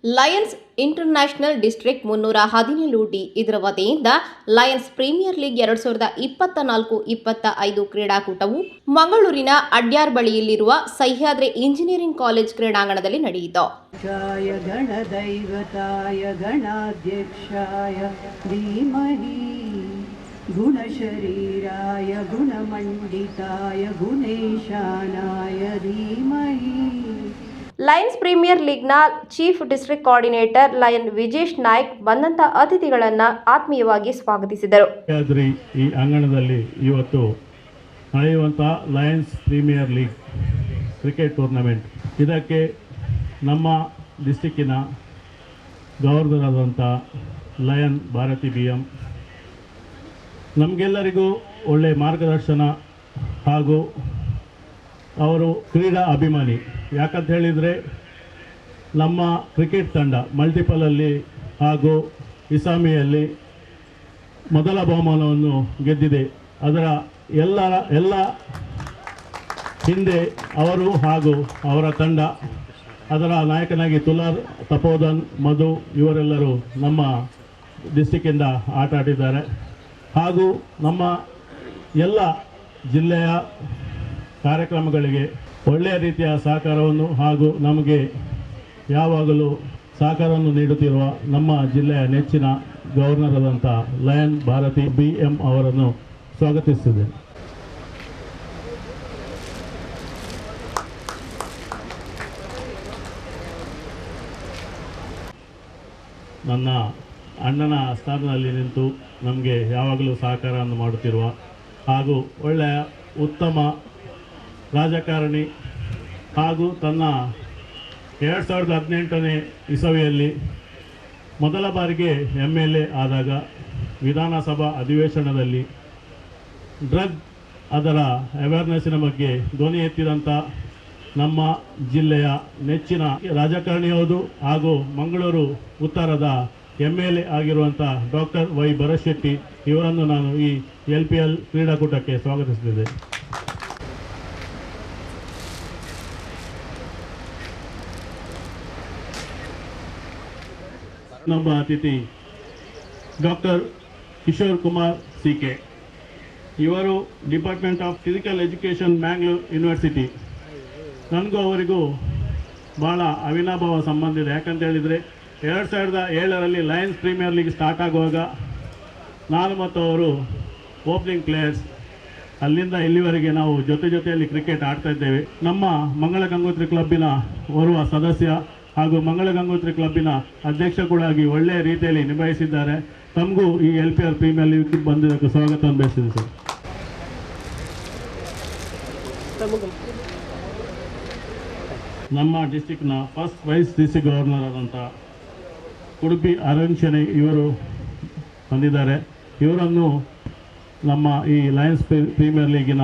Lions international district 317ಡಿ ಇದರ ವತಿಯಿಂದ ಲಯನ್ಸ್ ಪ್ರೀಮಿಯರ್ ಲೀಗ್ 2024-25 ಕ್ರೀಡಾಕೂಟವು ಮಂಗಳೂರಿನ ಅಡ್ಯಾರ್ ಬಳಿಯಲ್ಲಿರುವ ಸಹ್ಯಾದ್ರಿ ಇಂಜಿನಿಯರಿಂಗ್ ಕಾಲೇಜ್ ಕ್ರೀಡಾಂಗಣದಲ್ಲಿ ನಡೆಯಿತು. ಗಣದೈವತಾಯ ಗಣಾಧ್ಯಕ್ಷಾಯ ಧೀಮಹಿ ಗುಣಶರೀರಾಯ ಗುಣಮಂಡಿತಾಯ ಗುಣೇಶಾನಾಯ ಧೀಮಹಿ. ಲಯನ್ಸ್ ಪ್ರೀಮಿಯರ್ ಲೀಗ್ನ chief district coordinator lion Vijesh Naik ಬಂದಂತ ಅತಿಥಿಗಳನ್ನು ಆತ್ಮೀಯವಾಗಿ ಸ್ವಾಗತಿಸಿದರು. ಈ ಅಂಗಣದಲ್ಲಿ ಇವತ್ತು ನಡೆಯುವಂಥ lions premier league cricket tournament, ಇದಕ್ಕೆ ನಮ್ಮ ಡಿಸ್ಟಿಕ್ಕಿನ ಗವರ್ನರ್ ಆದಂಥ ಲಯನ್ ಭಾರತಿ BM ನಮಗೆಲ್ಲರಿಗೂ ಒಳ್ಳೆಯ ಮಾರ್ಗದರ್ಶನ ಹಾಗೂ ಅವರು ಕ್ರೀಡಾ ಅಭಿಮಾನಿ. ಯಾಕಂತ ಹೇಳಿದರೆ ನಮ್ಮ ಕ್ರಿಕೆಟ್ ತಂಡ ಮಲ್ಟಿಪಲಲ್ಲಿ ಹಾಗೂ ಇಸಾಮಿಯಲ್ಲಿ ಮೊದಲ ಬಹುಮಾನವನ್ನು ಗೆದ್ದಿದೆ. ಅದರ ಎಲ್ಲ ಹಿಂದೆ ಅವರು ಹಾಗೂ ಅವರ ತಂಡ, ಅದರ ನಾಯಕನಾಗಿ ತುಲಾರ್, ತಪೋದನ್, ಮಧು ಇವರೆಲ್ಲರೂ ನಮ್ಮ ಡಿಸ್ಟಿಕ್ಕಿಂದ ಆಟ ಆಡಿದ್ದಾರೆ. ಹಾಗೂ ನಮ್ಮ ಎಲ್ಲ ಜಿಲ್ಲೆಯ ಕಾರ್ಯಕ್ರಮಗಳಿಗೆ ಒಳ್ಳೆಯ ರೀತಿಯ ಸಹಕಾರವನ್ನು ಹಾಗೂ ನಮಗೆ ಯಾವಾಗಲೂ ಸಹಕಾರವನ್ನು ನೀಡುತ್ತಿರುವ ನಮ್ಮ ಜಿಲ್ಲೆಯ ನೆಚ್ಚಿನ ಗವರ್ನರ್ ಆದಂಥ ಲಯನ್ ಭಾರತಿ BM ಅವರನ್ನು ಸ್ವಾಗತಿಸುತ್ತಿದೆ. ನನ್ನ ಅಣ್ಣನ ಸ್ಥಾನದಲ್ಲಿ ನಿಂತು ನಮಗೆ ಯಾವಾಗಲೂ ಸಹಕಾರವನ್ನು ಮಾಡುತ್ತಿರುವ ಹಾಗೂ ಒಳ್ಳೆಯ ಉತ್ತಮ ರಾಜಕಾರಣಿ ಹಾಗೂ ತನ್ನ 2018ನೇ ಇಸವಿಯಲ್ಲಿ ಮೊದಲ ಬಾರಿಗೆ MLA ಆದಾಗ ವಿಧಾನಸಭಾ ಅಧಿವೇಶನದಲ್ಲಿ ಡ್ರಗ್ ಅದರ ಅವೇರ್ನೆಸ್ಸಿನ ಬಗ್ಗೆ ಧ್ವನಿ ಎತ್ತಿದಂಥ ನಮ್ಮ ಜಿಲ್ಲೆಯ ನೆಚ್ಚಿನ ರಾಜಕಾರಣಿಯವರು ಹಾಗೂ ಮಂಗಳೂರು ಉತ್ತರದ MLA ಆಗಿರುವಂಥ ಡಾಕ್ಟರ್ ವೈ ಭರತ್ ಇವರನ್ನು ನಾನು ಈ LPL ಕ್ರೀಡಾಕೂಟಕ್ಕೆ ಸ್ವಾಗತಿಸುತ್ತಿದ್ದೆ. ನಮ್ಮ ಅತಿಥಿ ಡಾಕ್ಟರ್ ಕಿಶೋರ್ ಕುಮಾರ್ CK, ಇವರು department of physical education Mangalore university. ನನಗೂ ಅವರಿಗೂ ಭಾಳ ಅವಿನಾಭಾವ ಸಂಬಂಧ ಇದೆ. ಯಾಕಂತ ಹೇಳಿದರೆ 2007ರಲ್ಲಿ ಲಯನ್ಸ್ ಪ್ರೀಮಿಯರ್ ಲೀಗ್ ಸ್ಟಾರ್ಟ್ ಆಗುವಾಗ ನಾನು ಮತ್ತು ಅವರು ಓಪನಿಂಗ್ ಪ್ಲೇಯರ್ಸ್. ಅಲ್ಲಿಂದ ಇಲ್ಲಿವರೆಗೆ ನಾವು ಜೊತೆಯಲ್ಲಿ ಕ್ರಿಕೆಟ್ ಆಡ್ತಾ ಇದ್ದೇವೆ. ನಮ್ಮ ಮಂಗಳ ಗಂಗೋತ್ರಿ ಕ್ಲಬ್ಬಿನ ಓರ್ವ ಸದಸ್ಯ ಹಾಗೂ ಮಂಗಳ ಗಂಗೋತ್ರಿ ಕ್ಲಬ್ಬಿನ ಅಧ್ಯಕ್ಷ ಕೂಡ ಆಗಿ ಒಳ್ಳೆಯ ರೀತಿಯಲ್ಲಿ ನಿಭಾಯಿಸಿದ್ದಾರೆ. ತಮಗೂ ಈ LPL ಪ್ರೀಮಿಯರ್ ಲೀಗ್ ಬಂದಿದ್ದಕ್ಕೆ ಸ್ವಾಗತ ಬಯಸಿದೆ ಸರ್. ನಮ್ಮ ಡಿಸ್ಟಿಕ್ನ ಫಸ್ಟ್ ವೈಸ್ DC ಗವರ್ನರ್ ಆದಂಥ ಉಡುಪಿ ಅರವಿಂದ್ ಶೆಣೈ ಇವರು ಬಂದಿದ್ದಾರೆ. ಇವರನ್ನು ನಮ್ಮ ಈ ಲಯನ್ಸ್ ಪ್ರೀಮಿಯರ್ ಲೀಗಿನ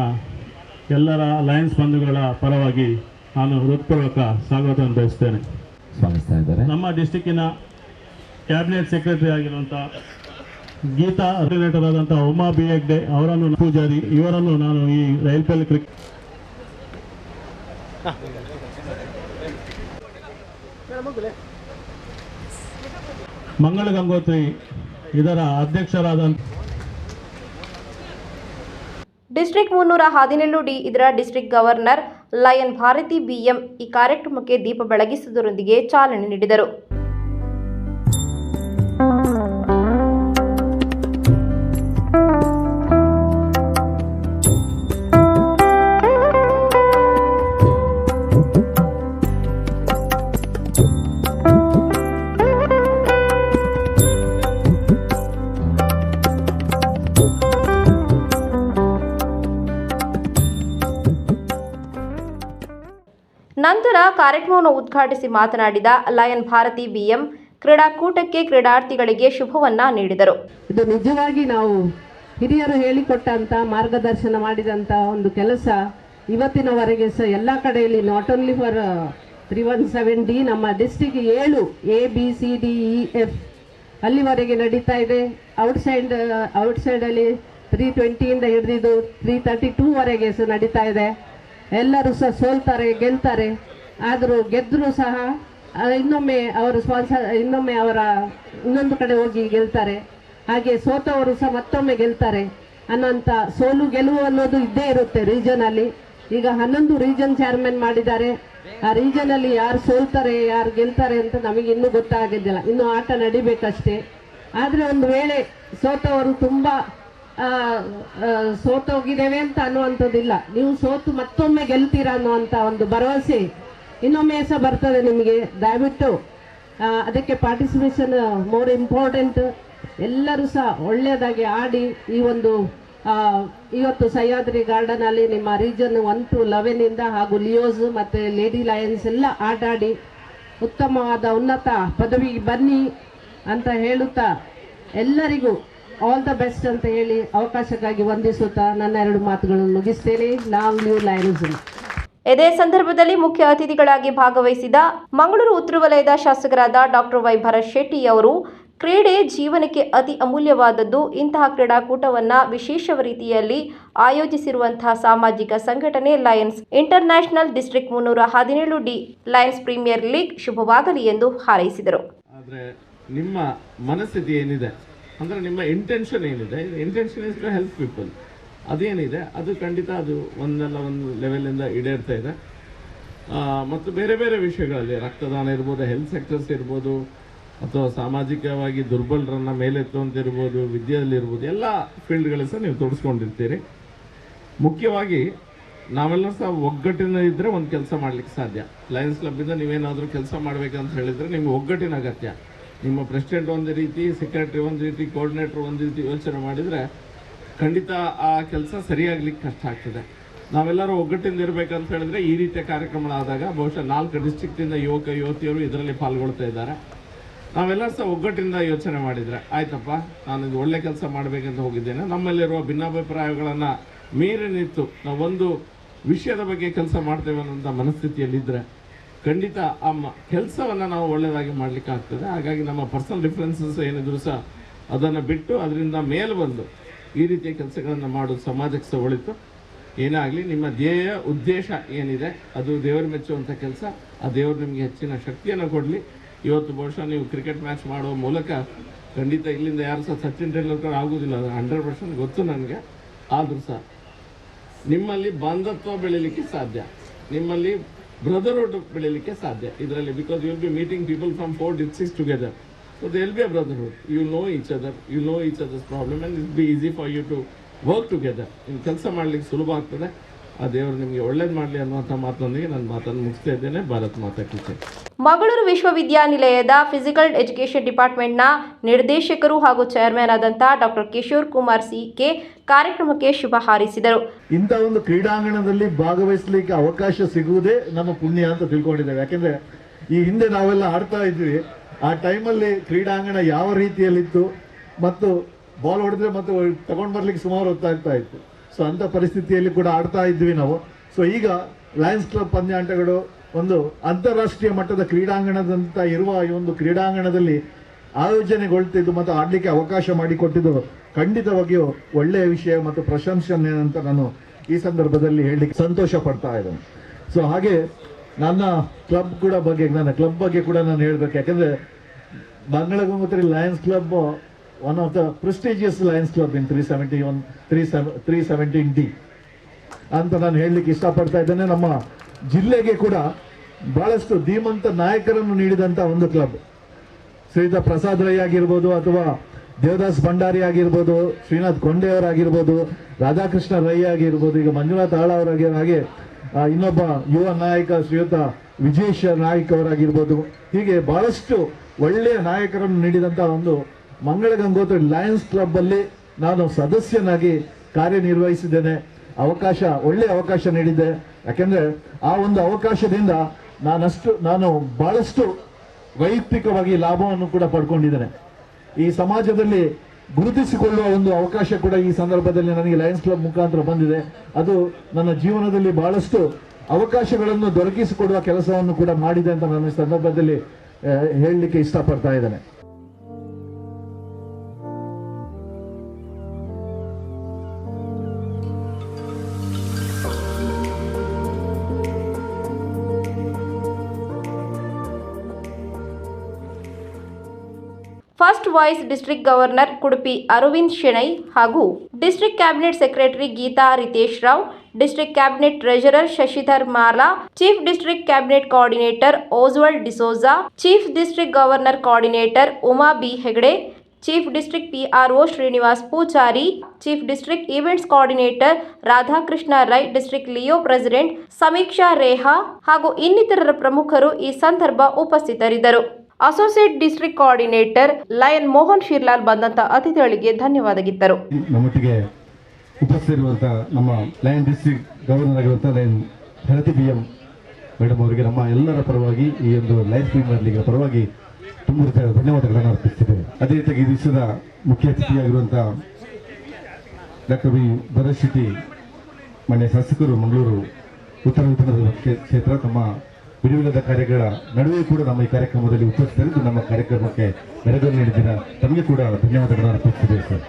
ಎಲ್ಲರ ಲಯನ್ಸ್ ಬಂಧುಗಳ ಪರವಾಗಿ ನಾನು ಹೃತ್ಪೂರ್ವಕ ಸ್ವಾಗತವನ್ನು ಬಯಸ್ತೇನೆ. ನಮ್ಮ ಡಿಸ್ಟಿಕ್ಕಿನ ಕ್ಯಾಬಿನೆಟ್ ಸೆಕ್ರೆಟರಿ ಆಗಿರುವಂಥ ಗೀತಾ ಕೋಆರ್ಡಿನೇಟರ್ ಆದಂಥ ಉಮಾ B. ಹೆಗ್ಡೆ ಅವರನ್ನು, ಪೂಜಾರಿ ಇವರನ್ನು ನಾನು ಈ LPL ಕ್ರಿಕೆಟ್ ಮಂಗಳ ಗಂಗೋತ್ರಿ ಇದರ ಅಧ್ಯಕ್ಷರಾದಂಥ ಡಿಸ್ಟ್ರಿಕ್ಟ್ 317ಡಿ ಇದರ district governor lion Bharati BM ಈ ಕಾರ್ಯಕ್ರಮಕ್ಕೆ ದೀಪ ಬೆಳಗಿಸುವುದರೊಂದಿಗೆ ಚಾಲನೆ ನೀಡಿದರು. ನಂತರ ಕಾರ್ಯಕ್ರಮವನ್ನು ಉದ್ಘಾಟಿಸಿ ಮಾತನಾಡಿದ ಲಯನ್ ಭಾರತಿ BM ಕ್ರೀಡಾಕೂಟಕ್ಕೆ ಕ್ರೀಡಾರ್ಥಿಗಳಿಗೆ ಶುಭವನ್ನ ನೀಡಿದರು. ಇದು ನಿಜವಾಗಿ ನಾವು ಹಿರಿಯರು ಹೇಳಿಕೊಟ್ಟಂತ ಮಾರ್ಗದರ್ಶನ ಮಾಡಿದಂತ ಒಂದು ಕೆಲಸ ಇವತ್ತಿನವರೆಗೆ ಸಹ ಎಲ್ಲ ಕಡೆಯಲ್ಲಿ ನಾಟ್ ಓನ್ಲಿ ಫಾರ್ 317D ನಮ್ಮ ಡಿಸ್ಟ್ರಿಕ್ಟ್ 7 ABCDEF ಅಲ್ಲಿವರೆಗೆ ನಡೀತಾ ಇದೆ. ಔಟ್ಸೈಡಲ್ಲಿ 320 ಹಿಡಿದು 332ವರೆಗೆ ಸಹ ನಡೀತಾ ಇದೆ. ಎಲ್ಲರೂ ಸಹ ಸೋಲ್ತಾರೆ, ಗೆಲ್ತಾರೆ. ಆದರೂ ಗೆದ್ದರೂ ಸಹ ಇನ್ನೊಮ್ಮೆ ಅವರ ಇನ್ನೊಂದು ಕಡೆ ಹೋಗಿ ಗೆಲ್ತಾರೆ. ಹಾಗೆ ಸೋತವರು ಸಹ ಮತ್ತೊಮ್ಮೆ ಗೆಲ್ತಾರೆ ಅನ್ನೋಂಥ ಸೋಲು ಗೆಲುವು ಅನ್ನೋದು ಇದ್ದೇ ಇರುತ್ತೆ ರೀಜನಲ್ಲಿ. ಈಗ 11 ರೀಜನ್ ಚೇರ್ಮನ್ ಮಾಡಿದ್ದಾರೆ. ಆ ರೀಜನಲ್ಲಿ ಯಾರು ಸೋಲ್ತಾರೆ ಯಾರು ಗೆಲ್ತಾರೆ ಅಂತ ನಮಗೆ ಇನ್ನೂ ಗೊತ್ತಾಗಿದ್ದಿಲ್ಲ, ಇನ್ನೂ ಆಟ ನಡಿಬೇಕಷ್ಟೇ. ಆದರೆ ಒಂದು ವೇಳೆ ಸೋತವರು ತುಂಬ ಸೋತೋಗಿದ್ದೇವೆ ಅಂತ ಅನ್ನುವಂಥದ್ದಿಲ್ಲ, ನೀವು ಸೋತು ಮತ್ತೊಮ್ಮೆ ಗೆಲ್ತೀರಾ ಅನ್ನುವಂಥ ಒಂದು ಭರವಸೆ ಇನ್ನೊಮ್ಮೆ ಸಹ ಬರ್ತದೆ ನಿಮಗೆ. ದಯವಿಟ್ಟು ಅದಕ್ಕೆ ಪಾರ್ಟಿಸಿಪೇಷನ್ ಮೋರ್ ಇಂಪಾರ್ಟೆಂಟ್. ಎಲ್ಲರೂ ಸಹ ಒಳ್ಳೆಯದಾಗಿ ಆಡಿ ಈ ಒಂದು ಇವತ್ತು ಸಹ್ಯಾದ್ರಿ ಗಾರ್ಡನಲ್ಲಿ ನಿಮ್ಮ ರೀಜನ್ 1 to 11 ಹಾಗೂ ಲಿಯೋಸ್ ಮತ್ತು ಲೇಡಿ ಲಯನ್ಸ್ ಎಲ್ಲ ಆಟಾಡಿ ಉತ್ತಮವಾದ ಉನ್ನತ ಪದವಿಗೆ ಬನ್ನಿ ಅಂತ ಹೇಳುತ್ತಾ ಎಲ್ಲರಿಗೂ ಆಲ್ ದ ಬೆಸ್ಟ್ ಅಂತ ಹೇಳಿ ಅವಕಾಶಕ್ಕಾಗಿ ವಂದಿಸುತ್ತಾ ನನ್ನ 2 ಮಾತುಗಳನ್ನು ಮುಗಿಸ್ತೇನೆ. Long live lions. ಇದೇ ಸಂದರ್ಭದಲ್ಲಿ ಮುಖ್ಯ ಅತಿಥಿಗಳಾಗಿ ಭಾಗವಹಿಸಿದ ಮಂಗಳೂರು ಉತ್ತರ ವಲಯದ ಶಾಸಕರಾದ ಡಾಕ್ಟರ್ ವೈ ಭರತ್ ಶೆಟ್ಟಿ ಅವರು, ಕ್ರೀಡೆ ಜೀವನಕ್ಕೆ ಅತಿ ಅಮೂಲ್ಯವಾದದ್ದು. ಇಂತಹ ಕ್ರೀಡಾಕೂಟವನ್ನು ವಿಶೇಷ ರೀತಿಯಲ್ಲಿ ಆಯೋಜಿಸಿರುವಂತಹ ಸಾಮಾಜಿಕ ಸಂಘಟನೆ lions international district 317D lions premier league ಶುಭವಾಗಲಿ ಎಂದು ಹಾರೈಸಿದರು. ಆದರೆ ನಿಮ್ಮ ಮನಸ್ಥಿತಿ ಏನಿದೆ ಅಂದರೆ ನಿಮ್ಮ ಇಂಟೆನ್ಷನ್ ಏನಿದೆ, intention is to help people, ಅದೇನಿದೆ ಅದು ಖಂಡಿತ ಅದು ಒಂದಲ್ಲ ಒಂದು ಲೆವೆಲಿಂದ ಈಡೇರ್ತಾ ಇದೆ. ಮತ್ತು ಬೇರೆ ಬೇರೆ ವಿಷಯಗಳಲ್ಲಿ ರಕ್ತದಾನ ಇರ್ಬೋದು, ಹೆಲ್ತ್ ಸೆಕ್ಟರ್ಸ್ ಇರ್ಬೋದು, ಅಥವಾ ಸಾಮಾಜಿಕವಾಗಿ ದುರ್ಬಲರನ್ನ ಮೇಲೆತ್ತುವಂತಿರ್ಬೋದು, ವಿದ್ಯೆಯಲ್ಲಿರ್ಬೋದು, ಎಲ್ಲ ಫೀಲ್ಡ್ಗಳಲ್ಲಿ ಸಹ ನೀವು ತೊಡಸ್ಕೊಂಡಿರ್ತೀರಿ. ಮುಖ್ಯವಾಗಿ ನಾವೆಲ್ಲ ಸಹ ಒಗ್ಗಟ್ಟಿನ ಇದ್ದರೆ ಒಂದು ಕೆಲಸ ಮಾಡಲಿಕ್ಕೆ ಸಾಧ್ಯ. ಲಯನ್ಸ್ ಕ್ಲಬ್ಬಿಂದ ನೀವೇನಾದರೂ ಕೆಲಸ ಮಾಡಬೇಕಂತ ಹೇಳಿದರೆ ನಿಮಗೆ ಒಗ್ಗಟ್ಟಿನ ಅಗತ್ಯ. ನಿಮ್ಮ ಪ್ರೆಸಿಡೆಂಟ್ ಒಂದು ರೀತಿ, ಸೆಕ್ರೆಟರಿ ಒಂದು ರೀತಿ, ಕೋಆರ್ಡಿನೇಟರ್ ಒಂದು ರೀತಿ ಯೋಚನೆ ಮಾಡಿದರೆ ಖಂಡಿತ ಆ ಕೆಲಸ ಸರಿಯಾಗ್ಲಿಕ್ಕೆ ಕಷ್ಟ ಆಗ್ತದೆ. ನಾವೆಲ್ಲರೂ ಒಗ್ಗಟ್ಟಿಂದ ಇರಬೇಕಂತ ಹೇಳಿದ್ರೆ ಈ ರೀತಿಯ ಕಾರ್ಯಕ್ರಮಗಳಾದಾಗ ಬಹುಶಃ 4 ಡಿಸ್ಟ್ರಿಕ್ಟಿಂದ ಯುವಕ ಯುವತಿಯರು ಇದರಲ್ಲಿ ಪಾಲ್ಗೊಳ್ತಾ ಇದ್ದಾರೆ. ನಾವೆಲ್ಲರೂ ಸಹ ಒಗ್ಗಟ್ಟಿಂದ ಯೋಚನೆ ಮಾಡಿದರೆ ಆಯ್ತಪ್ಪ, ನಾನು ಇದು ಒಳ್ಳೆ ಕೆಲಸ ಮಾಡಬೇಕಂತ ಹೋಗಿದ್ದೇನೆ, ನಮ್ಮಲ್ಲಿರುವ ಭಿನ್ನಾಭಿಪ್ರಾಯಗಳನ್ನು ಮೀರಿ ನಿಂತು ನಾವು ಒಂದು ವಿಷಯದ ಬಗ್ಗೆ ಕೆಲಸ ಮಾಡ್ತೇವೆ ಅನ್ನೋಂಥ ಮನಸ್ಥಿತಿಯಲ್ಲಿದ್ದರೆ ಖಂಡಿತ ಆ ಕೆಲಸವನ್ನು ನಾವು ಒಳ್ಳೆಯದಾಗಿ ಮಾಡಲಿಕ್ಕೆ ಆಗ್ತದೆ. ಹಾಗಾಗಿ ನಮ್ಮ ಪರ್ಸನಲ್ ಡಿಫ್ರೆನ್ಸಸ್ ಏನಿದ್ರು ಸಹ ಅದನ್ನು ಬಿಟ್ಟು ಅದರಿಂದ ಮೇಲೆ ಬಂದು ಈ ರೀತಿಯ ಕೆಲಸಗಳನ್ನು ಮಾಡೋದು ಸಮಾಜಕ್ಕೆ ಸಹ ಒಳಿತು. ಏನೇ ಆಗಲಿ, ನಿಮ್ಮ ಧ್ಯೇಯ ಉದ್ದೇಶ ಏನಿದೆ ಅದು ದೇವರು ಮೆಚ್ಚುವಂಥ ಕೆಲಸ. ಆ ದೇವರು ನಿಮಗೆ ಹೆಚ್ಚಿನ ಶಕ್ತಿಯನ್ನು ಕೊಡಲಿ. ಇವತ್ತು ಬಹುಶಃ ನೀವು ಕ್ರಿಕೆಟ್ ಮ್ಯಾಚ್ ಮಾಡುವ ಮೂಲಕ ಖಂಡಿತ ಇಲ್ಲಿಂದ ಯಾರು ಸಹ ಸಚಿನ್ ತೆಂಡೂಲ್ಕರ್ ಆಗೋದಿಲ್ಲ, ಅದು 100% ಗೊತ್ತು ನನಗೆ. ಆದರೂ ಸಹ ನಿಮ್ಮಲ್ಲಿ ಬಾಂಧತ್ವ ಬೆಳೀಲಿಕ್ಕೆ ಸಾಧ್ಯ, ನಿಮ್ಮಲ್ಲಿ ಬ್ರದರ್ಹುಡ್ ಬೆಳೀಲಿಕ್ಕೆ ಸಾಧ್ಯ ಇದರಲ್ಲಿ. Because you will be meeting people from 4 districts together, so they will be a brotherhood. You know each other, you know each others problem and it be easy for you to work together. ಇನ್ನು ಕೆಲಸ ಮಾಡಲಿಕ್ಕೆ ಸುಲಭ ಆಗ್ತದೆ. ಆ ದೇವರು ನಿಮಗೆ ಒಳ್ಳೇದು ಮಾಡಲಿ ಅನ್ನುವಂಥ ಮಾತೊಂದಿಗೆ ನನ್ನ ಮಾತನ್ನು ಮುಗಿಸ್ತಾ ಇದ್ದೇನೆ. ಭಾರತ್ ಮಾತಾ ಕಿ ಜೈ. ಮಂಗಳೂರು ವಿಶ್ವವಿದ್ಯಾನಿಲಯದ ಫಿಸಿಕಲ್ ಎಜುಕೇಷನ್ ಡಿಪಾರ್ಟ್ಮೆಂಟ್ನ ನಿರ್ದೇಶಕರು ಹಾಗೂ ಚೇರ್ಮನ್ ಆದಂಥ ಡಾಕ್ಟರ್ ಕಿಶೋರ್ ಕುಮಾರ್ ಸಿ.ಕೆ ಕಾರ್ಯಕ್ರಮಕ್ಕೆ ಶುಭ ಹಾರೈಸಿದರು. ಇಂಥ ಒಂದು ಕ್ರೀಡಾಂಗಣದಲ್ಲಿ ಭಾಗವಹಿಸಲಿಕ್ಕೆ ಅವಕಾಶ ಸಿಗುವುದೇ ನಮ್ಮ ಪುಣ್ಯ ಅಂತ ತಿಳ್ಕೊಂಡಿದ್ದೇವೆ. ಯಾಕೆಂದ್ರೆ ಈ ಹಿಂದೆ ನಾವೆಲ್ಲ ಆಡ್ತಾ ಇದ್ವಿ, ಆ ಟೈಮಲ್ಲಿ ಕ್ರೀಡಾಂಗಣ ಯಾವ ರೀತಿಯಲ್ಲಿತ್ತು ಮತ್ತು ಬಾಲ್ ಹೊಡೆದ್ರೆ ಮತ್ತೆ ತಗೊಂಡು ಬರ್ಲಿಕ್ಕೆ ಸುಮಾರು ಹೊತ್ತಾಗ್ತಾ ಇತ್ತು. ಸೊ ಅಂಥ ಪರಿಸ್ಥಿತಿಯಲ್ಲಿ ಕೂಡ ಆಡ್ತಾ ಇದ್ವಿ ನಾವು. ಸೊ ಈಗ ಲಯನ್ಸ್ ಕ್ಲಬ್ ಪಂದ್ಯಾಟಗಳು ಒಂದು ಅಂತಾರಾಷ್ಟ್ರೀಯ ಮಟ್ಟದ ಕ್ರೀಡಾಂಗಣದಂತ ಇರುವ ಈ ಒಂದು ಕ್ರೀಡಾಂಗಣದಲ್ಲಿ ಆಯೋಜನೆಗೊಳ್ತಿದ್ದು ಮತ್ತು ಆಡಲಿಕ್ಕೆ ಅವಕಾಶ ಮಾಡಿಕೊಟ್ಟಿದ್ದು ಖಂಡಿತವಾಗಿಯೂ ಒಳ್ಳೆಯ ವಿಷಯ ಮತ್ತು ಪ್ರಶಂಸನೆ ಅಂತ ನಾನು ಈ ಸಂದರ್ಭದಲ್ಲಿ ಹೇಳಲಿಕ್ಕೆ ಸಂತೋಷ ಪಡ್ತಾ ಇದ್ದೇನೆ. ಸೊ ಹಾಗೆ ನನ್ನ ಕ್ಲಬ್ ಬಗ್ಗೆ ಕೂಡ ನಾನು ಹೇಳಬೇಕು. ಯಾಕಂದರೆ ಮಂಗಳ Gangotri Lions club one of the prestigious Lions club in 317D ಅಂತ ನಾನು ಹೇಳಲಿಕ್ಕೆ ಇಷ್ಟಪಡ್ತಾ ಇದ್ದೇನೆ. ನಮ್ಮ ಜಿಲ್ಲೆಗೆ ಕೂಡ ಬಹಳಷ್ಟು ಧೀಮಂತ ನಾಯಕರನ್ನು ನೀಡಿದಂಥ ಒಂದು ಕ್ಲಬ್. ಶ್ರೀಯುತ ಪ್ರಸಾದ್ ರೈ ಆಗಿರ್ಬೋದು, ಅಥವಾ ದೇವದಾಸ್ ಭಂಡಾರಿ ಆಗಿರ್ಬೋದು, ಶ್ರೀನಾಥ್ ಕೊಂಡೆಯವರಾಗಿರ್ಬೋದು, ರಾಧಾಕೃಷ್ಣ ರೈ ಆಗಿರ್ಬೋದು, ಈಗ ಮಂಜುನಾಥ್ ಆಳ ಹಾಗೆ ಇನ್ನೊಬ್ಬ ಯುವ ನಾಯಕ ಶ್ರೀಯುತ ವಿಜೇಶ್ ನಾಯ್ಕ್ ಅವರಾಗಿರ್ಬೋದು. ಹೀಗೆ ಬಹಳಷ್ಟು ಒಳ್ಳೆಯ ನಾಯಕರನ್ನು ನೀಡಿದಂಥ ಒಂದು ಮಂಗಳ ಗಂಗೋತ್ರಿ ಲಯನ್ಸ್ ಕ್ಲಬ್ ಅಲ್ಲಿ ನಾನು ಸದಸ್ಯನಾಗಿ ಕಾರ್ಯನಿರ್ವಹಿಸಿದ್ದೇನೆ. ಒಳ್ಳೆಯ ಅವಕಾಶ ನೀಡಿದ್ದೆ. ಯಾಕೆಂದ್ರೆ ಆ ಒಂದು ಅವಕಾಶದಿಂದ ನಾನು ಬಹಳಷ್ಟು ವೈಯಕ್ತಿಕವಾಗಿ ಲಾಭವನ್ನು ಕೂಡ ಪಡ್ಕೊಂಡಿದ್ದೇನೆ. ಈ ಸಮಾಜದಲ್ಲಿ ಗುರುತಿಸಿಕೊಳ್ಳುವ ಒಂದು ಅವಕಾಶ ಕೂಡ ಈ ಸಂದರ್ಭದಲ್ಲಿ ನನಗೆ ಲಯನ್ಸ್ ಕ್ಲಬ್ ಮುಖಾಂತರ ಬಂದಿದೆ. ಅದು ನನ್ನ ಜೀವನದಲ್ಲಿ ಬಹಳಷ್ಟು ಅವಕಾಶಗಳನ್ನು ದೊರಕಿಸಿಕೊಡುವ ಕೆಲಸವನ್ನು ಕೂಡ ಮಾಡಿದೆ ಅಂತ ನಾನು ಈ ಸಂದರ್ಭದಲ್ಲಿ ಹೇಳಲಿಕ್ಕೆ ಇಷ್ಟಪಡ್ತಾ ಇದ್ದೇನೆ. First vice district governor Kudupi Aravind Shenoy ಹಾಗೂ district cabinet secretary Geetha Ritesh Rao, district cabinet treasurer Shashidhar Mala, chief district cabinet coordinator Oswald D'Souza, chief district governor coordinator Uma B Hegde, chief district PRO Srinivas Poojary, chief district events coordinator Radhakrishna Rai, district Leo president Sameeksha Reha ಹಾಗೂ ಇನ್ನಿತರರ ಪ್ರಮುಖರು ಈ ಸಂದರ್ಭ ಉಪಸ್ಥಿತರಿದ್ದರು. Associate district coordinator lion Mohan Shirlal ಬಂದಂತ ಅತಿಥಿಗಳಿಗೆ ಧನ್ಯವಾದಗಿದ್ದರು. ನಮ್ಮೊಟ್ಟಿಗೆ ಉಪಸ್ಥಿತಿರುವಂಥ ನಮ್ಮ ಲಯನ್ ಡಿಸ್ಟ್ರಿಕ್ಟ್ ಗವರ್ನರ್ ಆಗಿರುವಂಥ ಲಯನ್ ಭಾರತಿ BM ಮೇಡಮ್ ಅವರಿಗೆ ನಮ್ಮ ಎಲ್ಲರ ಪರವಾಗಿ ಈ ಒಂದು ಲೈಫ್ ಪ್ರೀಮಿಯರ್ ಲೀಗ್ ಪರವಾಗಿ ತುಂಬ ಧನ್ಯವಾದಗಳನ್ನು ಅರ್ಪಿಸುತ್ತೇವೆ. ಅದೇ ರೀತಿಯಾಗಿ ಈ ದಿವಸದ ಮುಖ್ಯ ಅತಿಥಿಯಾಗಿರುವಂಥ ಡಾಕ್ಟರ್ ವಿ ಭರತ್ ಶೆಟ್ಟಿ ಮಾನ್ಯ ಶಾಸಕರು ಮಂಗಳೂರು ಉತ್ತರ ವಿಧಾನಸಭಾ ಕ್ಷೇತ್ರ ತಮ್ಮ ಬಿಡುವಿಲ್ಲದ ಕಾರ್ಯಗಳ ನಡುವೆ ಕೂಡ ನಮ್ಮ ಈ ಕಾರ್ಯಕ್ರಮದಲ್ಲಿ ಉಪಸ್ಥಿತರಿದ್ದು ನಮ್ಮ ಕಾರ್ಯಕ್ರಮಕ್ಕೆ ಮೆರಗು ನೀಡಿದ್ದೀರಾ. ತಮಗೆ ಕೂಡ ಧನ್ಯವಾದಗಳನ್ನು ಅರ್ಪಿಸುತ್ತೇವೆ ಸರ್.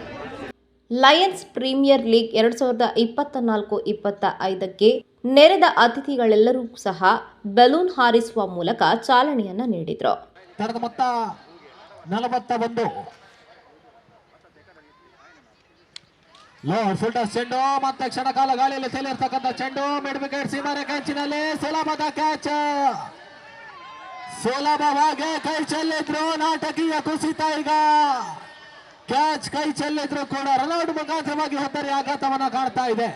ಲಯನ್ಸ್ ಪ್ರೀಮಿಯರ್ ಲೀಗ್ 2024-25ಕ್ಕೆ ನೆರೆದ ಅತಿಥಿಗಳೆಲ್ಲರೂ ಸಹ ಬಲೂನ್ ಹಾರಿಸುವ ಮೂಲಕ ಚಾಲನೆಯನ್ನ ನೀಡಿದರು. ತರದ ಮೊತ್ತ 41. ಫುಲ್ ಟಾಸ್ ಚೆಂಡು ಮತ್ತೆ ಕ್ಷಣಕಾಲ ಗಾಳಿಯಲ್ಲಿ ತೇಲಿರ್ತಕ್ಕಂಥ ಚೆಂಡು ಮಿಡ್ ವಿಕೆಟ್ ಸೀಮಾರೇಖೆ ಅಂಚಿನಲ್ಲಿ ಸುಲಭದ ಕ್ಯಾಚ್. ಸುಲಭವಾಗಿ ಕೈ ಚೆಲ್ಲಿದ್ರು, ನಾಟಕೀಯ ಕುಸಿತ. ಈಗ ಕ್ಯಾಚ್ ಕೈ ಚೆಲ್ಲಿದ್ರು ಕೂಡ ರನ್ಔಟ್ ಮುಖಾಂತರವಾಗಿ ಹೊತ್ತರಿ ಆಘಾತವನ್ನ ಕಾಣ್ತಾ ಇದೆ.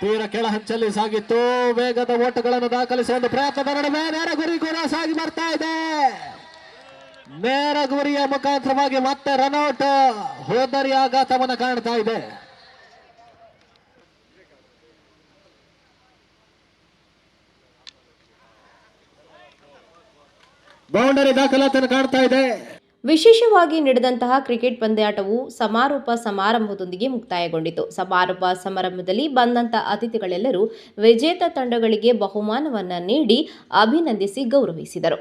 ತೀರ ಕೆಳ ಹಂಚಲ್ಲಿ ಸಾಗಿತ್ತು. ವೇಗದ ಓಟಗಳನ್ನು ದಾಖಲಿಸುವ ಒಂದು ಪ್ರಯತ್ನದ ನಡುವೆ ನೇರ ಗುರಿ ಕೂಡ ಸಾಗಿ ಬರ್ತಾ ಇದೆ. ನೇರ ಗುರಿಯ ಮುಖಾಂತರವಾಗಿ ಮತ್ತೆ ರನ್ಔಟ್, ಹೋದರಿ ಆಘಾತವನ್ನು ಕಾಣ್ತಾ ಇದೆ. ಬೌಂಡರಿ ದಾಖಲಾತಿಯನ್ನು ಕಾಣ್ತಾ ಇದೆ. ವಿಶೇಷವಾಗಿ ನಡೆದಂತಹ ಕ್ರಿಕೆಟ್ ಪಂದ್ಯಾಟವು ಸಮಾರೋಪ ಸಮಾರಂಭದೊಂದಿಗೆ ಮುಕ್ತಾಯಗೊಂಡಿತು. ಸಮಾರೋಪ ಸಮಾರಂಭದಲ್ಲಿ ಬಂದಂತ ಅತಿಥಿಗಳೆಲ್ಲರೂ ವಿಜೇತ ತಂಡಗಳಿಗೆ ಬಹುಮಾನವನ್ನ ನೀಡಿ ಅಭಿನಂದಿಸಿ ಗೌರವಿಸಿದರು.